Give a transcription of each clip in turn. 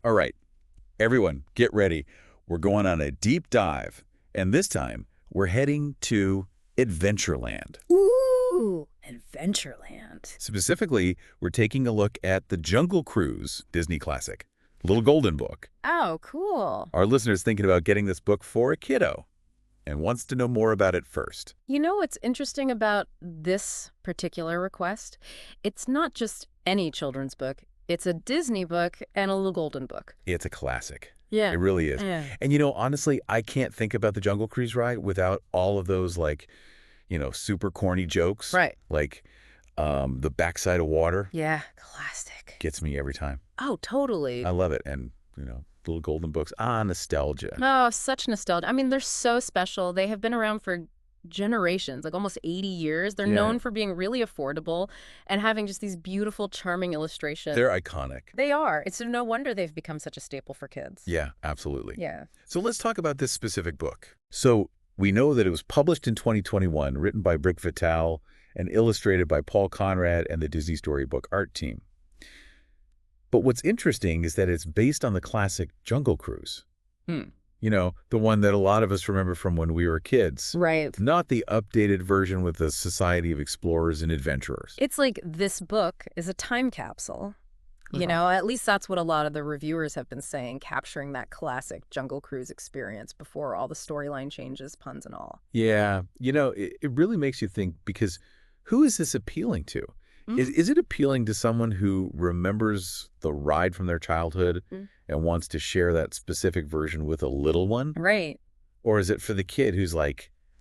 All right, everyone, get ready. We're going on a deep dive, and this time we're heading to Adventureland. Ooh, Adventureland. Specifically, we're taking a look at the Jungle Cruise Disney classic, Little Golden Book. Oh, cool. Our listener's thinking about getting this book for a kiddo and wants to know more about it first. You know what's interesting about this particular request? It's not just any children's book. It's a Disney book and a Little Golden Book. It's a classic. Yeah. It really is. Yeah. And honestly, I can't think about the Jungle Cruise ride without all of those, super corny jokes. Right. Like the backside of water Yeah, classic. gets me every time. Oh, totally. I love it. And, Little Golden Books. Nostalgia. Oh, such nostalgia. I mean, they're so special. They have been around for generations, like almost 80 years. They're Yeah. known for being really affordable and having just these beautiful, charming illustrations. They're iconic. They are. It's no wonder they've become such a staple for kids. Yeah, absolutely. Yeah. So let's talk about this specific book. So we know that it was published in 2021, written by Brick Vital, and illustrated by Paul Conrad and the Disney Storybook art team. But what's interesting is that it's based on the classic Jungle Cruise. The one that a lot of us remember from when we were kids. Right. Not the updated version with the Society of Explorers and Adventurers. It's like this book is a time capsule. At least that's what a lot of the reviewers have been saying, capturing that classic Jungle Cruise experience before all the storyline changes, puns and all. Yeah. It really makes you think, because who is this appealing to? Is it appealing to someone who remembers the ride from their childhood and wants to share that specific version with a little one? Right. Or is it for the kid who's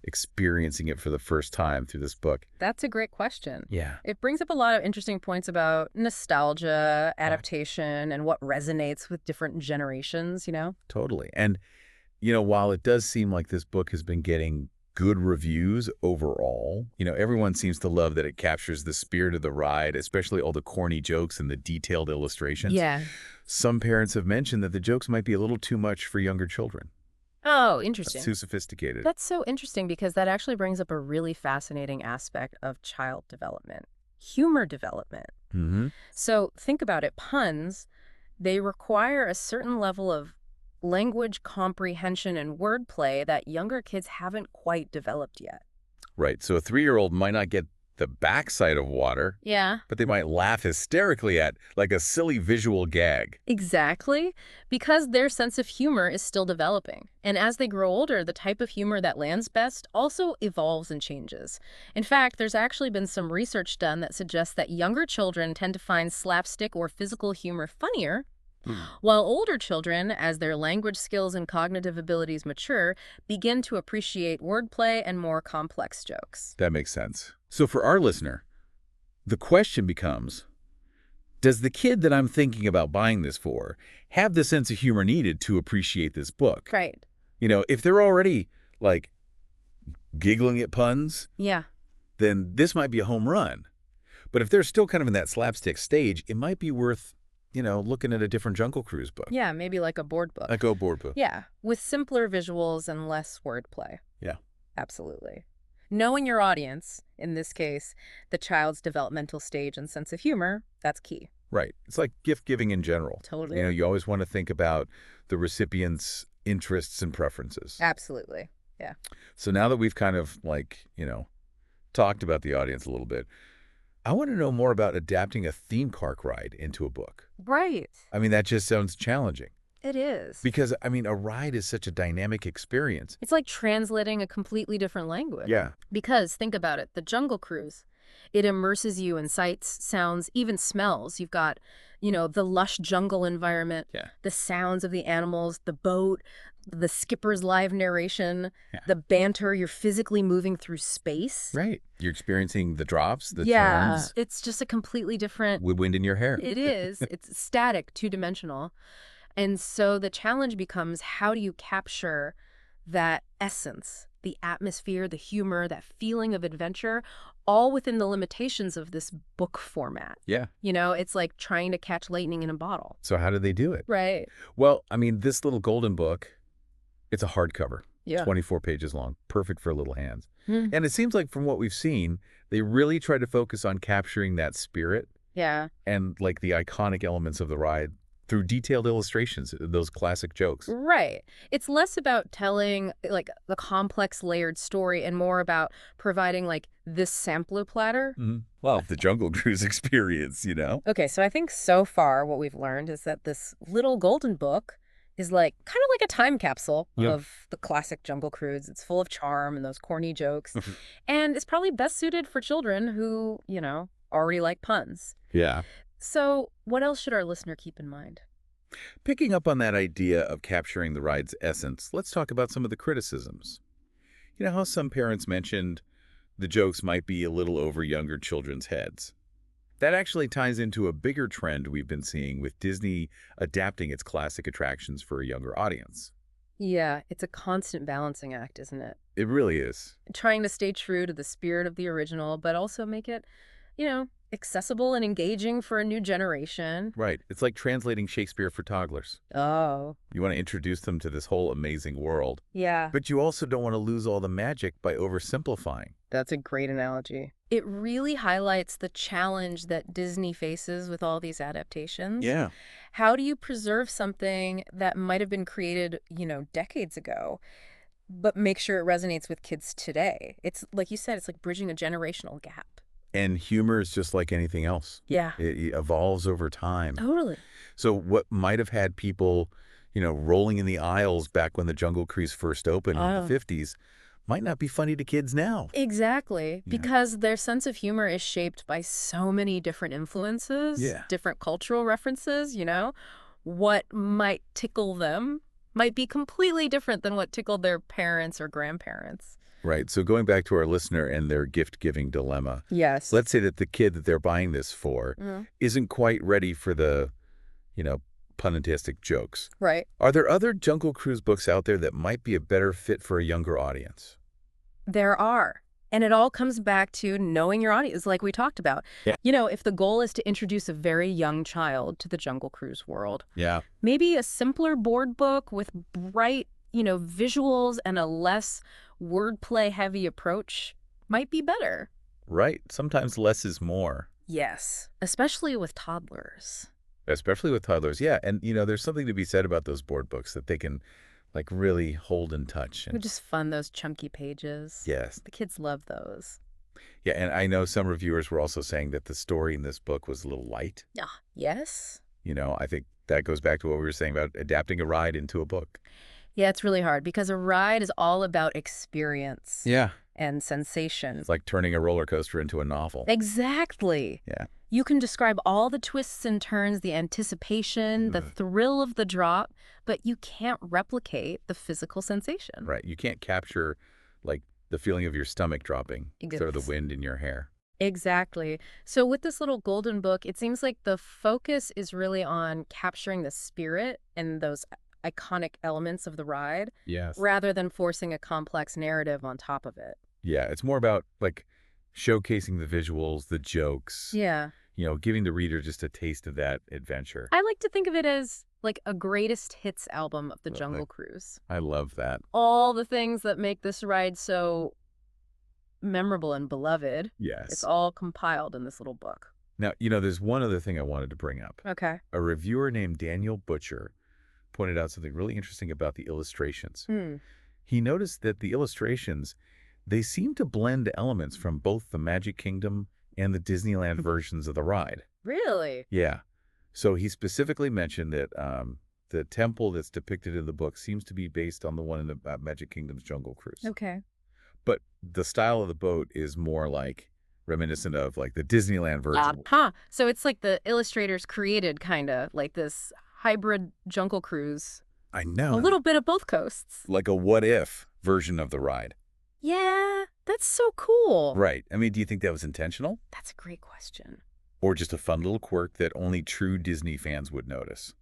experiencing it for the first time through this book? That's a great question. Yeah. It brings up a lot of interesting points about nostalgia, adaptation, and what resonates with different generations, Totally. And, while it does seem like this book has been getting good reviews overall, everyone seems to love that it captures the spirit of the ride, especially all the corny jokes and the detailed illustrations. Yeah. Some parents have mentioned that the jokes might be a little too much for younger children. Oh, interesting. Too sophisticated. That's so interesting because that actually brings up a really fascinating aspect of child development, humor development. So think about it. Puns, they require a certain level of language comprehension and wordplay that younger kids haven't quite developed yet. Right. So a 3-year-old might not get the backside of water, Yeah. but they might laugh hysterically at like a silly visual gag. Exactly, because their sense of humor is still developing. And as they grow older, the type of humor that lands best also evolves and changes. In fact, there's actually been some research done that suggests that younger children tend to find slapstick or physical humor funnier, while older children, as their language skills and cognitive abilities mature, begin to appreciate wordplay and more complex jokes. That makes sense. So for our listener, the question becomes, does the kid that I'm thinking about buying this for have the sense of humor needed to appreciate this book? Right. If they're already, giggling at puns, Yeah. then this might be a home run. But if they're still kind of in that slapstick stage, it might be worth, looking at a different Jungle Cruise book. Yeah, maybe like a board book. A go board book. Yeah, with simpler visuals and less wordplay. Yeah. Absolutely. Knowing your audience, in this case, the child's developmental stage and sense of humor, that's key. Right. It's like gift giving in general. Totally. You always want to think about the recipient's interests and preferences. Absolutely. Yeah. So now that we've kind of talked about the audience a little bit, I want to know more about adapting a theme park ride into a book. Right. I mean, that just sounds challenging. It is. Because, a ride is such a dynamic experience. It's like translating a completely different language. Yeah. Because, think about it, the Jungle Cruise, it immerses you in sights, sounds, even smells. You've got, the lush jungle environment, the sounds of the animals, the boat, the skipper's live narration, the banter. You're physically moving through space. Right. You're experiencing the drops, the Yeah, turns. it's just a completely different... With wind in your hair. It is. It's static, two-dimensional. And so the challenge becomes, how do you capture that essence, the atmosphere, the humor, that feeling of adventure, all within the limitations of this book format? Yeah. It's like trying to catch lightning in a bottle. So how do they do it? Right. Well, this Little Golden Book, it's a hardcover. Yeah. 24 pages long, perfect for little hands. And it seems like from what we've seen, they really try to focus on capturing that spirit Yeah. and the iconic elements of the ride through detailed illustrations, those classic jokes. Right. It's less about telling like the complex layered story and more about providing like this sampler platter. Well, the Jungle Cruise experience, you know? Okay, so I think so far what we've learned is that this little golden book is like kind of like a time capsule Yeah. of the classic Jungle Cruise. It's full of charm and those corny jokes. And it's probably best suited for children who, already like puns. Yeah. So what else should our listener keep in mind? Picking up on that idea of capturing the ride's essence, let's talk about some of the criticisms. You know how some parents mentioned the jokes might be a little over younger children's heads? That actually ties into a bigger trend we've been seeing with Disney adapting its classic attractions for a younger audience. Yeah, it's a constant balancing act, isn't it? It really is. Trying to stay true to the spirit of the original, but also make it, accessible and engaging for a new generation. Right. It's like translating Shakespeare for toddlers. Oh, You want to introduce them to this whole amazing world, yeah. but you also don't want to lose all the magic by oversimplifying. That's a great analogy. It really highlights the challenge that Disney faces with all these adaptations. Yeah. How do you preserve something that might have been created, decades ago, but make sure it resonates with kids today? It's like you said, it's like bridging a generational gap. And humor is just like anything else. Yeah. It evolves over time. Totally. So what might have had people, rolling in the aisles back when the Jungle Cruise first opened in the 50s might not be funny to kids now. Exactly. Yeah. Because their sense of humor is shaped by so many different influences, Yeah. different cultural references, What might tickle them might be completely different than what tickled their parents or grandparents. Right. So going back to our listener and their gift-giving dilemma, Yes. let's say that the kid that they're buying this for isn't quite ready for the, puntastic jokes. Right. Are there other Jungle Cruise books out there that might be a better fit for a younger audience? There are. And it all comes back to knowing your audience, like we talked about. Yeah. If the goal is to introduce a very young child to the Jungle Cruise world, Yeah. maybe a simpler board book with bright, visuals and a less wordplay-heavy approach might be better. Right. Sometimes less is more. Yes, especially with toddlers. Especially with toddlers, yeah. And, there's something to be said about those board books that they can, really hold and touch. They're And just fun, those chunky pages. yes. The kids love those. Yeah, and I know some reviewers were also saying that the story in this book was a little light. Yes? I think that goes back to what we were saying about adapting a ride into a book. Yeah, it's really hard because a ride is all about experience Yeah. and sensation. It's like turning a roller coaster into a novel. Exactly. Yeah. You can describe all the twists and turns, the anticipation, the thrill of the drop, but you can't replicate the physical sensation. Right. You can't capture, the feeling of your stomach dropping, sort of the wind in your hair. Exactly. So with this little golden book, it seems like the focus is really on capturing the spirit and those iconic elements of the ride Yes. rather than forcing a complex narrative on top of it. Yeah, it's more about, showcasing the visuals, the jokes, Yeah. giving the reader just a taste of that adventure. I like to think of it as like a greatest hits album of the Jungle Cruise. I love that. All the things that make this ride so memorable and beloved, Yes. it's all compiled in this little book. Now, there's one other thing I wanted to bring up. Okay. A reviewer named Daniel Butcher pointed out something really interesting about the illustrations. He noticed that the illustrations, they seem to blend elements from both the Magic Kingdom and the Disneyland versions of the ride. Really? Yeah. So he specifically mentioned that the temple that's depicted in the book seems to be based on the one in the Magic Kingdom's Jungle Cruise. Okay. But the style of the boat is more reminiscent of the Disneyland version. So it's like the illustrators created kind of like this hybrid Jungle Cruise. I know. A little bit of both coasts. Like a what if version of the ride. Yeah, that's so cool. Right. I mean, do you think that was intentional? That's a great question. Or just a fun little quirk that only true Disney fans would notice?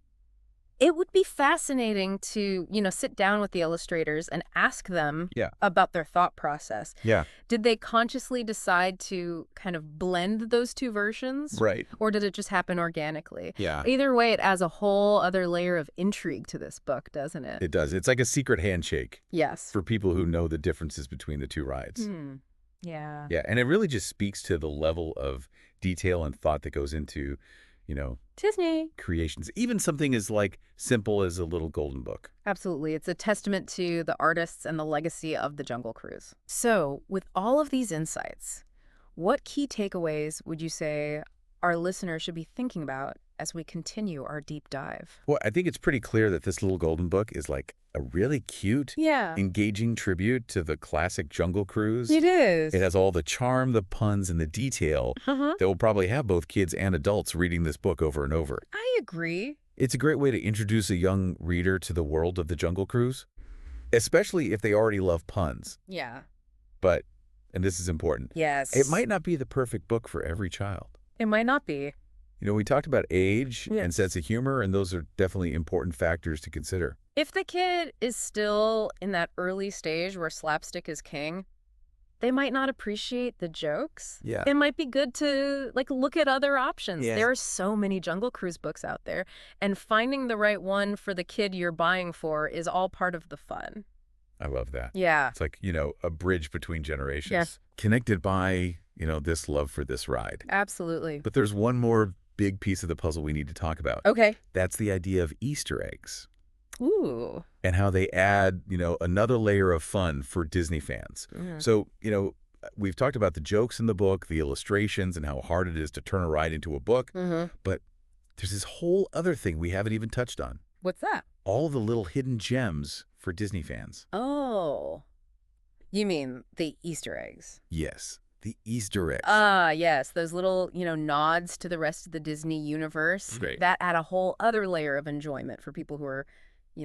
It would be fascinating to, sit down with the illustrators and ask them about their thought process. Yeah. Did they consciously decide to kind of blend those two versions? Right. Or did it just happen organically? Yeah. Either way, it adds a whole other layer of intrigue to this book, doesn't it? It does. It's like a secret handshake Yes. for people who know the differences between the two rides. Yeah. Yeah. And it really just speaks to the level of detail and thought that goes into, Disney. creations. Even something as like simple as a little golden book. Absolutely. It's a testament to the artists and the legacy of the Jungle Cruise. So, with all of these insights, what key takeaways would you say our listeners should be thinking about as we continue our deep dive? Well, I think it's pretty clear that this little golden book is like a really cute, Yeah, engaging tribute to the classic Jungle Cruise. it is. It has all the charm, the puns, and the detail Uh-huh. that will probably have both kids and adults reading this book over and over. I agree. It's a great way to introduce a young reader to the world of the Jungle Cruise, especially if they already love puns. Yeah. But, and this is important, Yes. it might not be the perfect book for every child. It might not be. We talked about age and Yes. sense of humor, and those are definitely important factors to consider. If the kid is still in that early stage where slapstick is king, they might not appreciate the jokes. Yeah. It might be good to look at other options. Yeah. There are so many Jungle Cruise books out there, and finding the right one for the kid you're buying for is all part of the fun. I love that. Yeah. It's like, a bridge between generations. Yes. Connected by, this love for this ride. Absolutely. But there's one more big piece of the puzzle we need to talk about. Okay. That's the idea of Easter eggs Ooh. and how they add, another layer of fun for Disney fans. Mhm. So, we've talked about the jokes in the book, the illustrations, and how hard it is to turn a ride into a book. Mm-hmm. But there's this whole other thing we haven't even touched on. What's that? All the little hidden gems for Disney fans. Oh. You mean the Easter eggs? Yes, the Easter eggs. Ah, yes. Those little, nods to the rest of the Disney universe. Great. That add a whole other layer of enjoyment for people who are,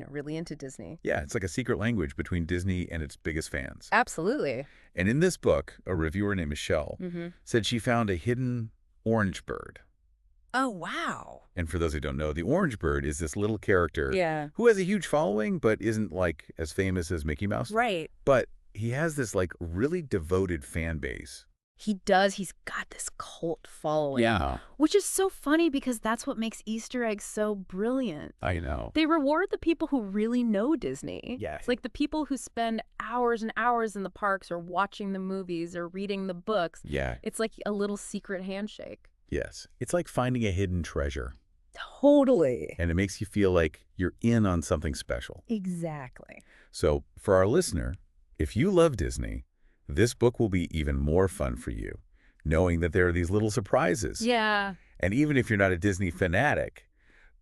really into Disney. Yeah, it's like a secret language between Disney and its biggest fans. Absolutely. And in this book, a reviewer named Michelle Mm-hmm. said she found a hidden orange bird. Oh, wow. And for those who don't know, the orange bird is this little character Yeah. who has a huge following but isn't like as famous as Mickey Mouse. Right. But he has this like really devoted fan base. He does. He's got this cult following. Yeah, Which is so funny because that's what makes Easter eggs so brilliant. I know. They reward the people who really know Disney. Yeah. It's like the people who spend hours and hours in the parks or watching the movies or reading the books. Yeah, It's like a little secret handshake. yes. It's like finding a hidden treasure. Totally. And it makes you feel like you're in on something special. Exactly. So for our listener, if you love Disney, this book will be even more fun for you, knowing that there are these little surprises. Yeah. And even if you're not a Disney fanatic,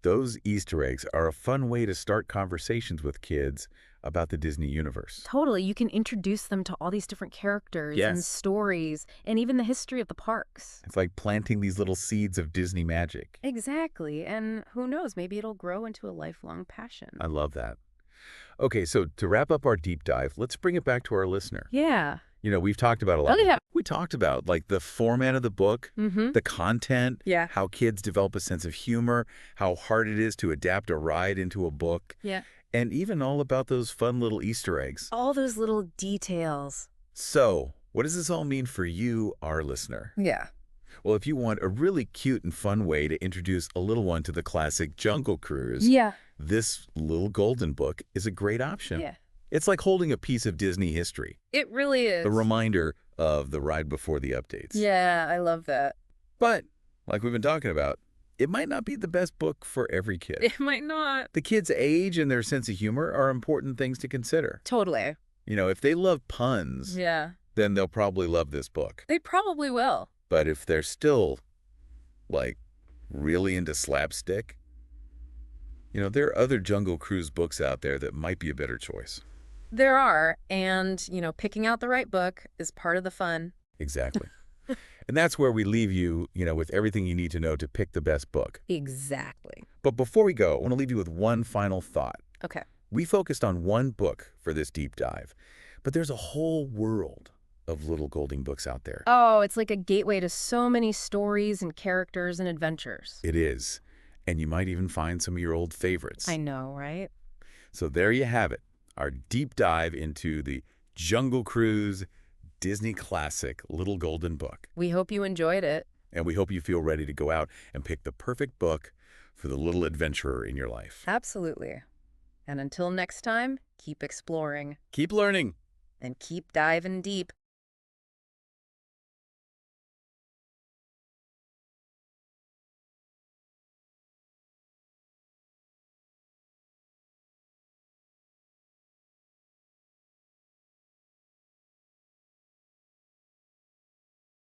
those Easter eggs are a fun way to start conversations with kids about the Disney universe. Totally. You can introduce them to all these different characters and Yes. stories and even the history of the parks. It's like planting these little seeds of Disney magic. Exactly. And who knows, maybe it'll grow into a lifelong passion. I love that. Okay, so to wrap up our deep dive, let's bring it back to our listener. Yeah. We've talked about a lot. Oh, yeah. We talked about like the format of the book, Mm-hmm. the content, Yeah. how kids develop a sense of humor, how hard it is to adapt a ride into a book, Yeah. and even all about those fun little Easter eggs. All those little details. So, what does this all mean for you, our listener? Yeah. Well, if you want a really cute and fun way to introduce a little one to the classic Jungle Cruise, Yeah. this little golden book is a great option. Yeah. It's like holding a piece of Disney history, It really is. the reminder of the ride before the updates. Yeah, I love that. But, like we've been talking about, it might not be the best book for every kid. It might not. The kid's age and their sense of humor are important things to consider. Totally. If they love puns, Yeah. then they'll probably love this book. They probably will. But if they're still, like, really into slapstick, there are other Jungle Cruise books out there that might be a better choice. There are. And, picking out the right book is part of the fun. Exactly. And that's where we leave you, with everything you need to know to pick the best book. Exactly. But before we go, I want to leave you with one final thought. Okay. We focused on one book for this deep dive, but there's a whole world of little golden books out there. Oh, it's like a gateway to so many stories and characters and adventures. It is. And you might even find some of your old favorites. I know, right? So there you have it, our deep dive into the Jungle Cruise Disney classic Little Golden Book. We hope you enjoyed it. And we hope you feel ready to go out and pick the perfect book for the little adventurer in your life. Absolutely. And until next time, keep exploring Keep learning. and keep diving deep.